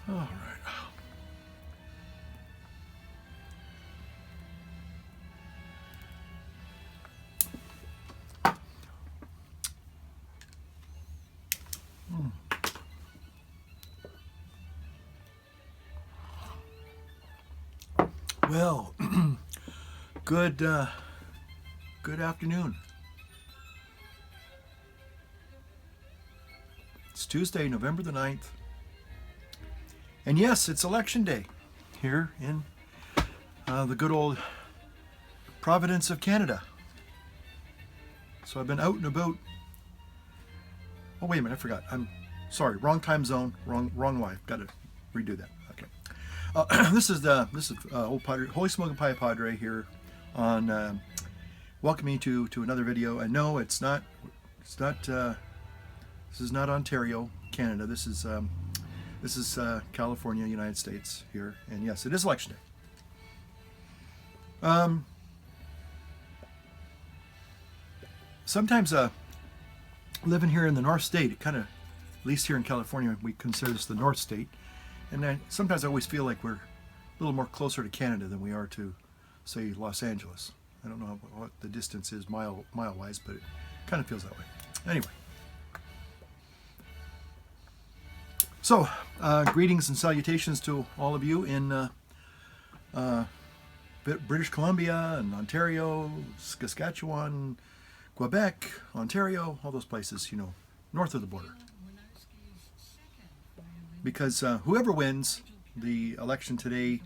All right. Well, good afternoon. It's Tuesday, November the 9th. And yes, it's election day here in the good old province of Canada. So I've been out and about. Oh, wait a minute, I forgot. I'm sorry, wrong time zone, wrong life. Got to redo that. Okay. This is old Padre, Holy Smoking Pie Padre here on welcoming you to another video. And no, it's not. This is not Ontario, Canada. This is California, United States here. And yes, it is election day. Sometimes living here in the North State, it kind of, at least here in California, we consider this the North State. And sometimes I always feel like we're a little more closer to Canada than we are to, say, Los Angeles. I don't know what the distance is mile-wise, but it kind of feels that way. Anyway. So, greetings and salutations to all of you in British Columbia and Ontario, Saskatchewan, Quebec, Ontario, all those places, north of the border. Because whoever wins the election today,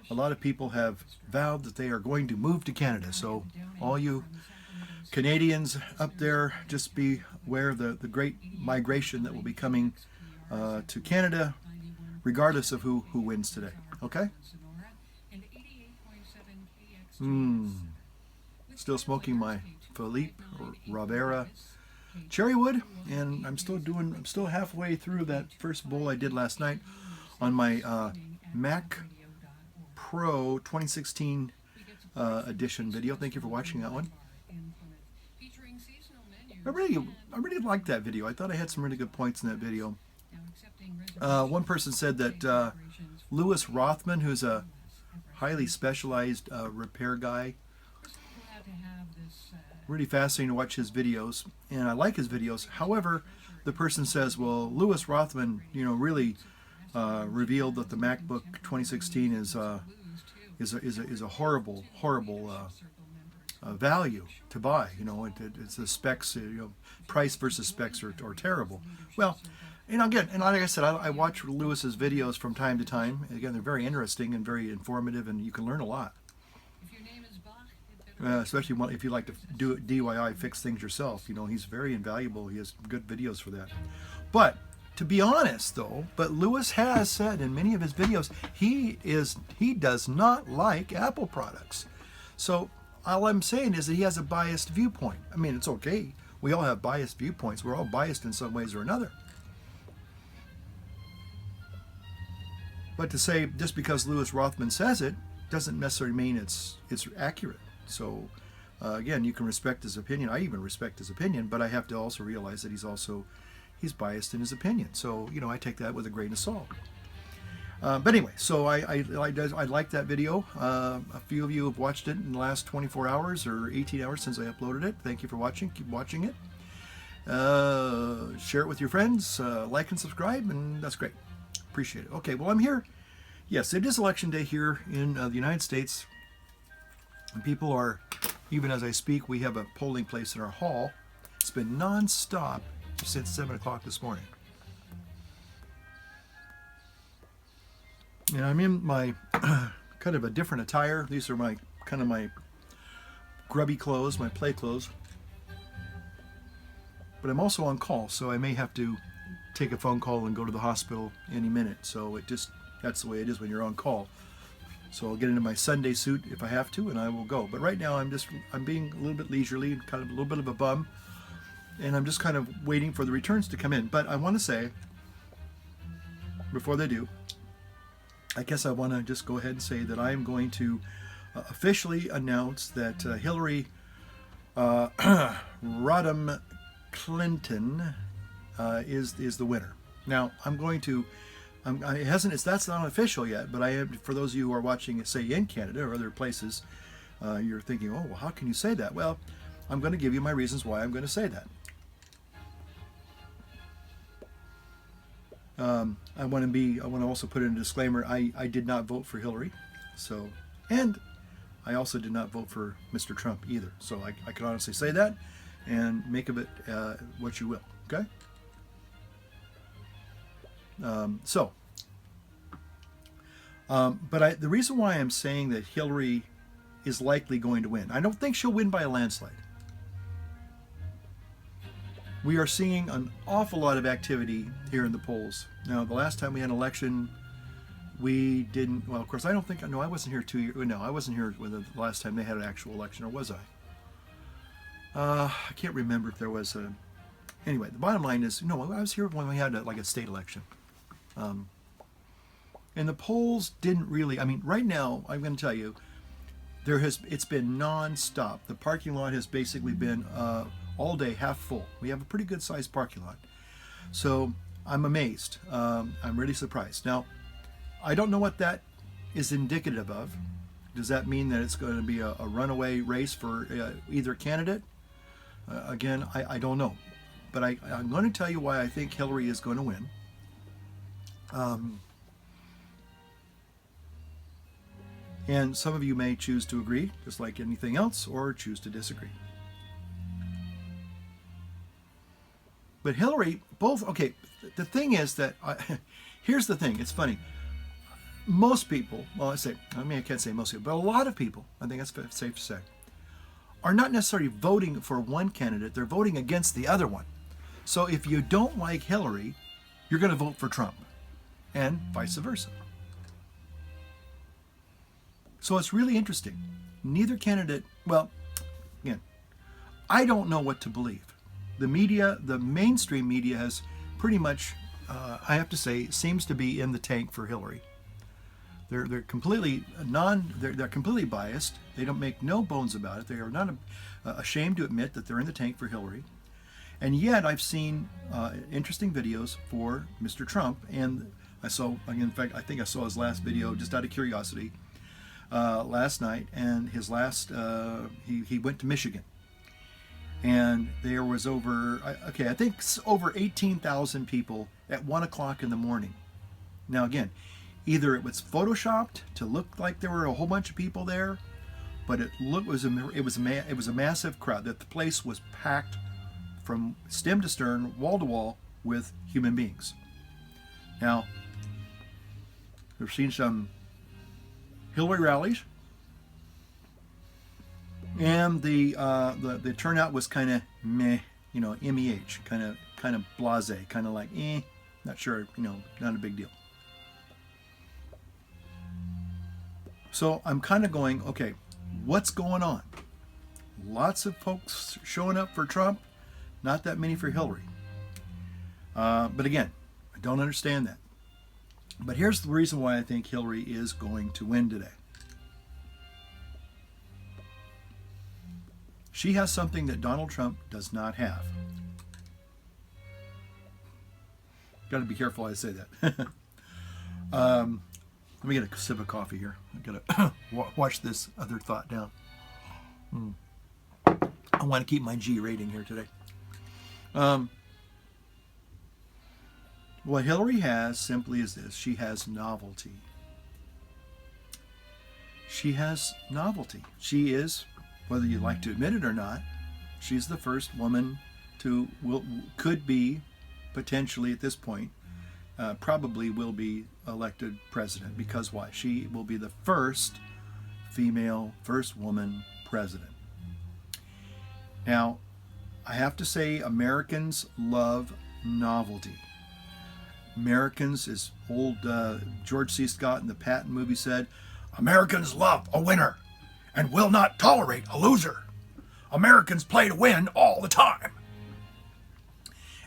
a lot of people have vowed that they are going to move to Canada. So all you Canadians up there, just be aware of the great migration that will be coming to Canada, regardless of who wins today. Okay? Still smoking my Philippe or Ravera Cherrywood, and I'm still halfway through that first bowl I did last night on my Mac Pro 2016 edition video. Thank you for watching that one. I really liked that video. I thought I had some really good points in that video. One person said that Louis Rothman, who's a highly specialized repair guy, really fascinating to watch his videos, and I like his videos. However, the person says, well, Louis Rothman, really revealed that the MacBook 2016 is a horrible value to buy. It's the specs, price versus specs are terrible. Well, again, and like I said, I watch Louis's videos from time to time. Again, they're very interesting and very informative, and you can learn a lot. Especially if you like to do it DIY, fix things yourself. He's very invaluable. He has good videos for that. But to be honest, though, Louis has said in many of his videos he does not like Apple products. So all I'm saying is that he has a biased viewpoint. I mean, it's okay. We all have biased viewpoints. We're all biased in some ways or another. But to say just because Louis Rothman says it doesn't necessarily mean it's accurate. So again, you can respect his opinion. I even respect his opinion, but I have to also realize that he's biased in his opinion. So I take that with a grain of salt. But anyway, so I like that video. A few of you have watched it in the last 24 hours or 18 hours since I uploaded it. Thank you for watching. Keep watching it. Share it with your friends. Like and subscribe, and that's great. Appreciate it. Okay, well, I'm here. Yes, it is election day here in the United States. And people are, even as I speak, we have a polling place in our hall. It's been non-stop since 7 o'clock this morning. And I'm in my kind of a different attire. These are my grubby clothes, my play clothes. But I'm also on call, so I may have to take a phone call and go to the hospital any minute. So that's the way it is when you're on call. So I'll get into my Sunday suit if I have to, and I will go. But right now I'm being a little bit leisurely, kind of a little bit of a bum, and I'm just kind of waiting for the returns to come in. But I want to say, before they do, I guess I want to just go ahead and say that I am going to officially announce that Hillary Rodham Clinton is the winner. Now, I'm going to it hasn't. That's not official yet. But I am, for those of you who are watching it, say in Canada or other places, you're thinking, oh, well, how can you say that? Well, I'm going to give you my reasons why I'm going to say that. I want to also put in a disclaimer. I did not vote for Hillary, so, and I also did not vote for Mr. Trump either. So I can honestly say that, and make of it what you will. Okay. But the reason why I'm saying that Hillary is likely going to win, I don't think she'll win by a landslide. We are seeing an awful lot of activity here in the polls. Now, the last time we had an election, we didn't, well, of course, I don't think, no, I wasn't here 2 years, no, I wasn't here the last time they had an actual election, or was I? I can't remember if there was a, anyway, the bottom line is, no, I was here when we had like a state election. And the polls didn't really, I mean, right now, I'm going to tell you, it's been non-stop. The parking lot has basically been all day half full. We have a pretty good sized parking lot. So I'm amazed. I'm really surprised. Now, I don't know what that is indicative of. Does that mean that it's going to be a runaway race for either candidate? Again, I don't know. But I'm going to tell you why I think Hillary is going to win. And some of you may choose to agree, just like anything else, or choose to disagree. But Hillary, both, okay, the thing is that, here's the thing, it's funny. Most people, well, I can't say most people, but a lot of people, I think that's safe to say, are not necessarily voting for one candidate, they're voting against the other one. So if you don't like Hillary, you're going to vote for Trump, and vice versa. So it's really interesting. Neither candidate, well, again, I don't know what to believe. The media, the mainstream media has pretty much, I have to say, seems to be in the tank for Hillary. They're completely they're completely biased. They don't make no bones about it. They are not ashamed to admit that they're in the tank for Hillary. And yet I've seen interesting videos for Mr. Trump, and in fact, I think I saw his last video just out of curiosity last night, and his last, he went to Michigan. And there was I think over 18,000 people at 1 o'clock in the morning. Now again, either it was photoshopped to look like there were a whole bunch of people there, but it was a massive crowd. That the place was packed from stem to stern, wall to wall, with human beings. Now, we've seen some Hillary rallies, and the turnout was kind of meh, MEH, kind of blasé, kind of like not sure, not a big deal. So I'm kind of going, okay, what's going on? Lots of folks showing up for Trump, not that many for Hillary. But again, I don't understand that. But here's the reason why I think Hillary is going to win today. She has something that Donald Trump does not have. Got to be careful how I say that. Let me get a sip of coffee here. I gotta wash this other thought down. I want to keep my G rating here today. What Hillary has simply is this: she has novelty. She has novelty. She is, whether you like to admit it or not, she's the first woman could be potentially at this point, probably will be elected president. Because why? She will be the first woman president. Now, I have to say, Americans love novelty. Americans, as old George C. Scott in the Patton movie said, Americans love a winner and will not tolerate a loser. Americans play to win all the time.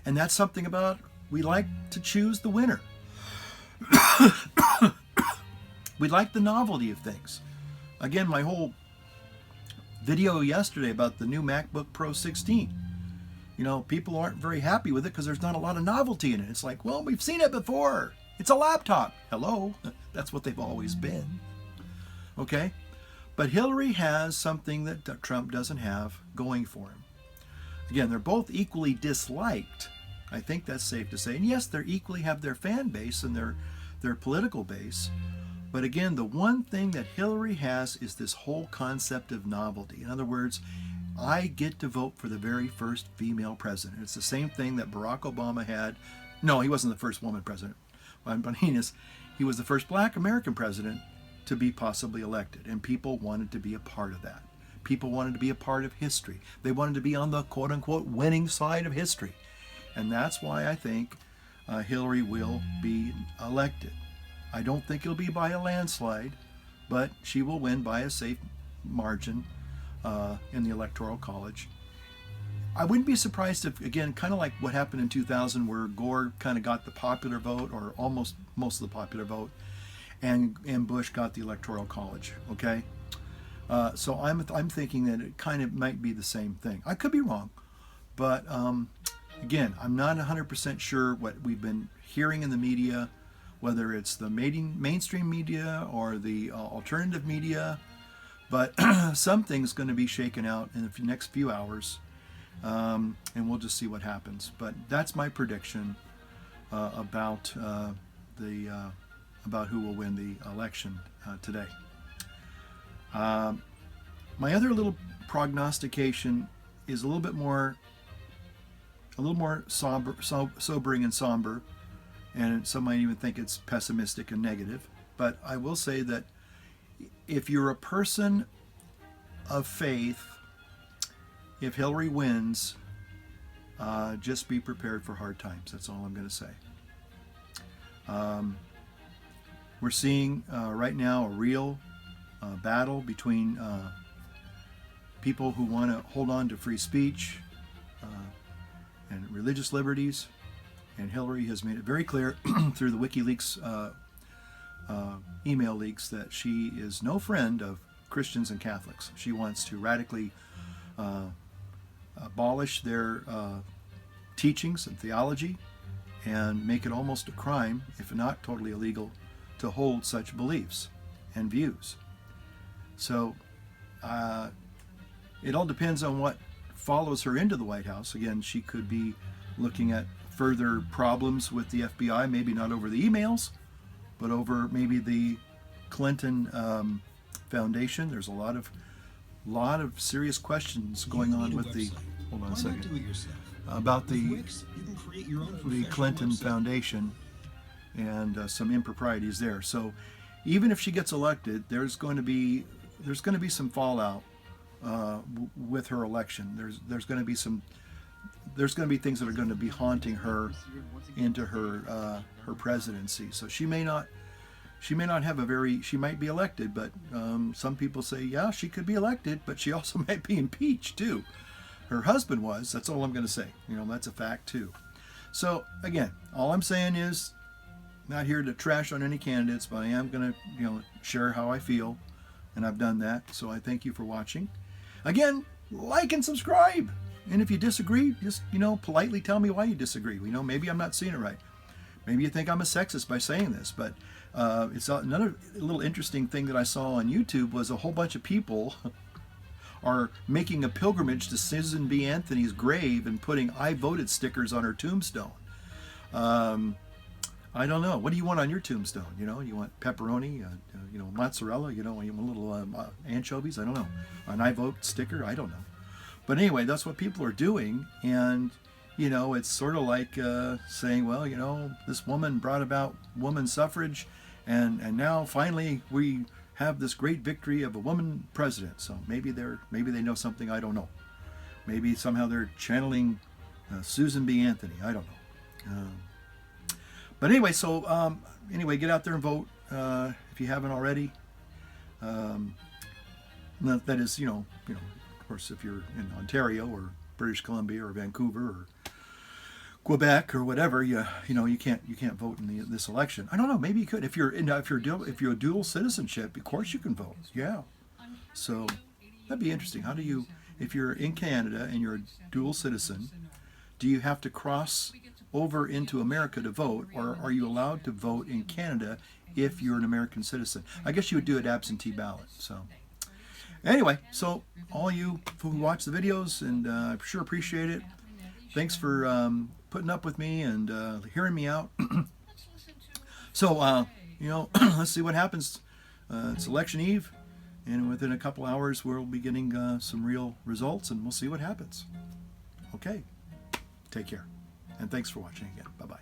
And that's something about, we like to choose the winner. We like the novelty of things. Again, my whole video yesterday about the new MacBook Pro 16. People aren't very happy with it because there's not a lot of novelty in it. It's like, well, we've seen it before. It's a laptop. Hello? That's what they've always been. Okay? But Hillary has something that Trump doesn't have going for him. Again, they're both equally disliked. I think that's safe to say. And yes, they equally have their fan base and their political base. But again, the one thing that Hillary has is this whole concept of novelty. In other words, I get to vote for the very first female president. It's the same thing that Barack Obama had. No, he wasn't the first woman president. What I mean is, he was the first black American president to be possibly elected. And people wanted to be a part of that. People wanted to be a part of history. They wanted to be on the quote-unquote winning side of history. And that's why I think Hillary will be elected. I don't think it'll be by a landslide, but she will win by a safe margin in the Electoral College. I wouldn't be surprised if, again, kind of like what happened in 2000, where Gore kind of got the popular vote, or almost most of the popular vote, and Bush got the Electoral College. Okay, so I'm thinking that it kind of might be the same thing. I could be wrong, but again, I'm not 100% sure what we've been hearing in the media, whether it's the mainstream media or the alternative media, but something's going to be shaken out in the next few hours, and we'll just see what happens. But that's my prediction about who will win the election today. My other little prognostication is a little bit more sobering and somber, and some might even think it's pessimistic and negative. But I will say that if you're a person of faith, if Hillary wins, just be prepared for hard times. That's all I'm going to say. We're seeing right now a real battle between people who want to hold on to free speech and religious liberties. And Hillary has made it very clear through the WikiLeaks email leaks that she is no friend of Christians and Catholics. She wants to radically abolish their teachings and theology and make it almost a crime, if not totally illegal, to hold such beliefs and views. So it all depends on what follows her into the White House. Again, she could be looking at further problems with the FBI, maybe not over the emails, but over maybe the Clinton Foundation. There's a lot of serious questions going on with the. Hold on a second. About the Clinton Foundation and some improprieties there. So even if she gets elected, there's going to be some fallout with her election. There's going to be things that are going to be haunting her into her presidency. So she may not have she might be elected, but some people say, yeah, she could be elected, but she also might be impeached too. Her husband was. That's all I'm going to say. That's a fact too. So again, all I'm saying is, not here to trash on any candidates, but I am going to share how I feel, and I've done that. So I thank you for watching. Again, like and subscribe. And if you disagree, just politely tell me why you disagree. Maybe I'm not seeing it right. Maybe you think I'm a sexist by saying this, but it's another little interesting thing that I saw on YouTube was a whole bunch of people are making a pilgrimage to Susan B. Anthony's grave and putting "I voted" stickers on her tombstone. I don't know. What do you want on your tombstone? You want pepperoni, mozzarella, you want a little anchovies? I don't know. An "I vote" sticker? I don't know. But anyway, that's what people are doing, and it's sort of like saying, well, this woman brought about woman suffrage, and now finally we have this great victory of a woman president. So maybe they know something I don't know. Maybe somehow they're channeling Susan B. Anthony. I don't know. But anyway, so get out there and vote if you haven't already. That is, of course, if you're in Ontario or British Columbia or Vancouver or Quebec or whatever, you can't vote in this election. I don't know. Maybe you could if you're a dual citizenship. Of course, you can vote. Yeah. So that'd be interesting. How do you, if you're in Canada and you're a dual citizen, do you have to cross over into America to vote, or are you allowed to vote in Canada if you're an American citizen? I guess you would do it absentee ballot. So anyway, so all you who watch the videos, and I sure appreciate it. Thanks for putting up with me and hearing me out. So, let's see what happens. It's election eve, and within a couple hours we'll be getting some real results, and we'll see what happens. Okay, take care, and thanks for watching again. Bye-bye.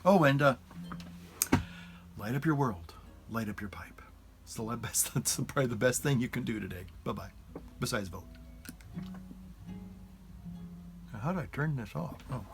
Oh, and light up your world. Light up your pipe. It's the best. That's probably the best thing you can do today. Bye-bye. Besides vote. How do I turn this off? Oh.